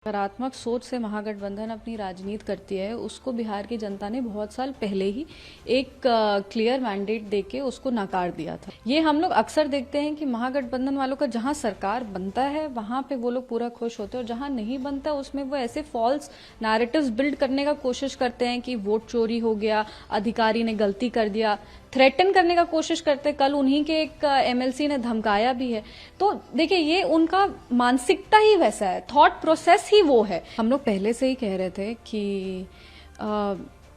सकारात्मक सोच से महागठबंधन अपनी राजनीति करती है, उसको बिहार की जनता ने बहुत साल पहले ही एक क्लियर मैंडेट देके उसको नकार दिया था। ये हम लोग अक्सर देखते हैं कि महागठबंधन वालों का जहां सरकार बनता है वहां पे वो लोग पूरा खुश होते हैं और जहां नहीं बनता उसमें वो ऐसे फॉल्स नैरेटिव्स बिल्ड करने का कोशिश करते हैं कि वोट चोरी हो गया, अधिकारी ने गलती कर दिया, थ्रेटन करने का कोशिश करते। कल उन्हीं के एक एमएलसी ने धमकाया भी है। तो देखिए, ये उनका मानसिकता ही वैसा है, थॉट प्रोसेस ही वो है। हम लोग पहले से ही कह रहे थे कि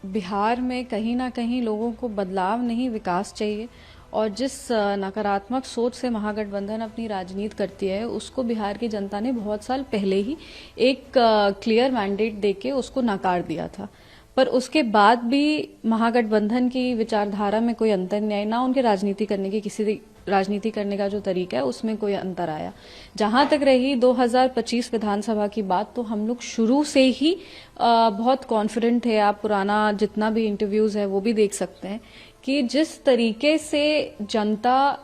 बिहार में कहीं ना कहीं लोगों को बदलाव नहीं, विकास चाहिए। और जिस नकारात्मक सोच से महागठबंधन अपनी राजनीति करती है, उसको बिहार की जनता ने बहुत साल पहले ही एक क्लियर मैंडेट देके उसको नकार दिया था। पर उसके बाद भी महागठबंधन की विचारधारा में कोई अंतर नहीं आया, ना उनके राजनीति करने का जो तरीका है उसमें कोई अंतर आया। जहां तक रही 2025 विधानसभा की बात, तो हम लोग शुरू से ही बहुत कॉन्फिडेंट थे। आप पुराना जितना भी इंटरव्यूज है वो भी देख सकते हैं कि जिस तरीके से जनता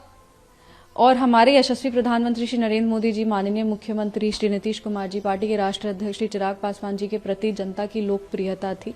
और हमारे यशस्वी प्रधानमंत्री श्री नरेंद्र मोदी जी, माननीय मुख्यमंत्री श्री नीतीश कुमार जी, पार्टी के राष्ट्रीय अध्यक्ष श्री चिराग पासवान जी के प्रति जनता की लोकप्रियता थी,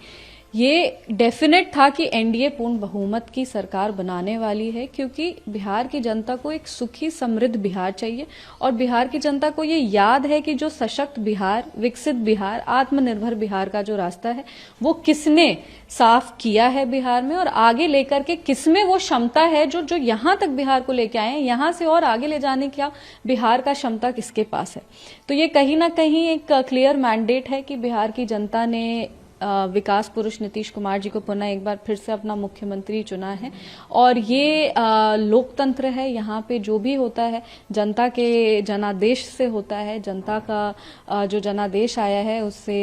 ये डेफिनेट था कि एनडीए पूर्ण बहुमत की सरकार बनाने वाली है। क्योंकि बिहार की जनता को एक सुखी समृद्ध बिहार चाहिए और बिहार की जनता को ये याद है कि जो सशक्त बिहार, विकसित बिहार, आत्मनिर्भर बिहार का जो रास्ता है वो किसने साफ किया है बिहार में, और आगे लेकर के किसमें वो क्षमता है जो यहां तक बिहार को लेके आए हैं, यहां से और आगे ले जाने का बिहार का क्षमता किसके पास है। तो ये कहीं ना कहीं एक क्लियर मैंडेट है कि बिहार की जनता ने विकास पुरुष नीतीश कुमार जी को पुनः एक बार फिर से अपना मुख्यमंत्री चुना है। और ये लोकतंत्र है, यहाँ पे जो भी होता है जनता के जनादेश से होता है। जनता का जो जनादेश आया है उससे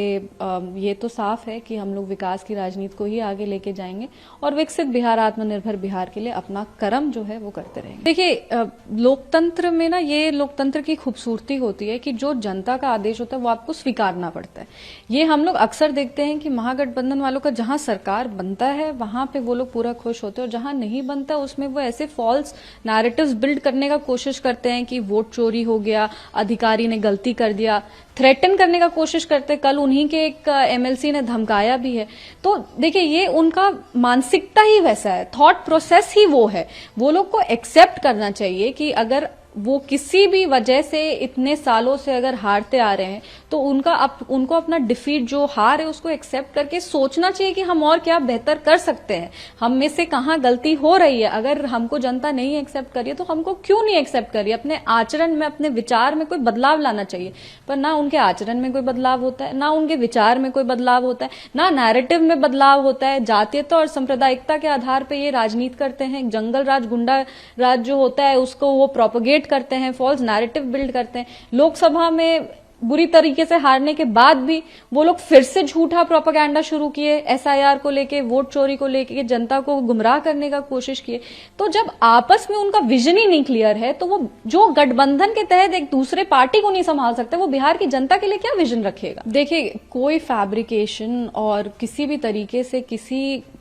ये तो साफ है कि हम लोग विकास की राजनीति को ही आगे लेके जाएंगे और विकसित बिहार, आत्मनिर्भर बिहार के लिए अपना कर्म जो है वो करते रहेंगे। देखिए, लोकतंत्र में ना ये लोकतंत्र की खूबसूरती होती है कि जो जनता का आदेश होता है वो आपको स्वीकारना पड़ता है। ये हम लोग अक्सर देखते हैं कि महागठबंधन वालों का जहां सरकार बनता है वहां पे वो लोग पूरा खुश होते हैं और जहां नहीं बनता उसमें वो ऐसे फॉल्स नैरेटिव्स बिल्ड करने का कोशिश करते हैं कि वोट चोरी हो गया, अधिकारी ने गलती कर दिया, थ्रेटन करने का कोशिश करते। कल उन्हीं के एक एमएलसी ने धमकाया भी है। तो देखिए, ये उनका मानसिकता ही वैसा है, थॉट प्रोसेस ही वो है। वो लोग को एक्सेप्ट करना चाहिए कि अगर वो किसी भी वजह से इतने सालों से अगर हारते आ रहे हैं तो उनको अपना डिफीट, जो हार है, उसको एक्सेप्ट करके सोचना चाहिए कि हम और क्या बेहतर कर सकते हैं, हम में से कहाँ गलती हो रही है। अगर हमको जनता नहीं एक्सेप्ट करिए तो हमको क्यों नहीं एक्सेप्ट करिए। अपने आचरण में, अपने विचार में कोई बदलाव लाना चाहिए। पर ना उनके आचरण में कोई बदलाव होता है, ना उनके विचार में कोई बदलाव होता है, ना नैरेटिव में बदलाव होता है। जातीयता और सांप्रदायिकता के आधार पर ये राजनीति करते हैं। जंगल राज, गुंडा राज जो होता है उसको वो प्रोपोगेट करते हैं, फॉल्स नैरेटिव बिल्ड करते हैं। लोकसभा में बुरी तरीके से हारने के बाद भी वो लोग फिर से झूठा प्रोपेगेंडा शुरू किए, एसआईआर को लेके, वोट चोरी को लेके, जनता को गुमराह करने का कोशिश किए। तो जब आपस में उनका विजन ही नहीं क्लियर है तो वो जो गठबंधन के तहत एक दूसरे पार्टी को नहीं संभाल सकते, वो बिहार की जनता के लिए क्या विजन रखेगा। देखिए, कोई फैब्रिकेशन और किसी भी तरीके से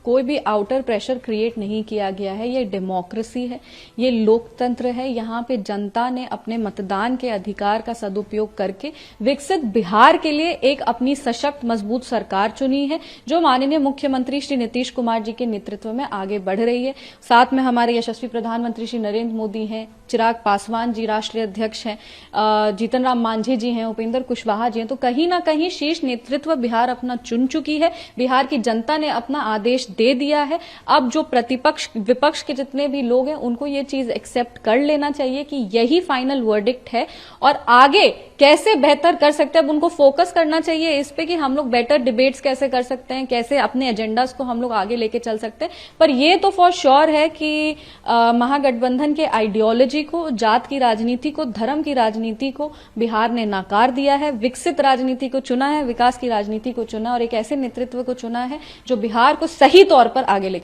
कोई भी आउटर प्रेशर क्रिएट नहीं किया गया है। ये डेमोक्रेसी है, ये लोकतंत्र है। यहाँ पे जनता ने अपने मतदान के अधिकार का सदुपयोग करके विकसित बिहार के लिए एक अपनी सशक्त मजबूत सरकार चुनी है, जो माननीय मुख्यमंत्री श्री नीतीश कुमार जी के नेतृत्व में आगे बढ़ रही है। साथ में हमारे यशस्वी प्रधानमंत्री श्री नरेंद्र मोदी हैं, चिराग पासवान जी राष्ट्रीय अध्यक्ष हैं, जीतन राम मांझी जी हैं, उपेंद्र कुशवाहा जी हैं। तो कहीं ना कहीं शीर्ष नेतृत्व बिहार अपना चुन चुकी है। बिहार की जनता ने अपना आदेश दे दिया है। अब जो प्रतिपक्ष, विपक्ष के जितने भी लोग हैं उनको ये चीज एक्सेप्ट कर लेना चाहिए कि यही फाइनल वर्डिक्ट है और आगे कैसे बेहतर कर सकते हैं अब उनको फोकस करना चाहिए इस पे कि हम लोग बेटर डिबेट्स कैसे कर सकते हैं, कैसे अपने एजेंडास को हम लोग आगे लेके चल सकते हैं। पर ये तो फॉर श्योर है कि महागठबंधन के आइडियोलॉजी को, जात की राजनीति को, धर्म की राजनीति को बिहार ने नकार दिया है, विकसित राजनीति को चुना है, विकास की राजनीति को चुना और एक ऐसे नेतृत्व को चुना है जो बिहार को सही तौर पर आगे लेके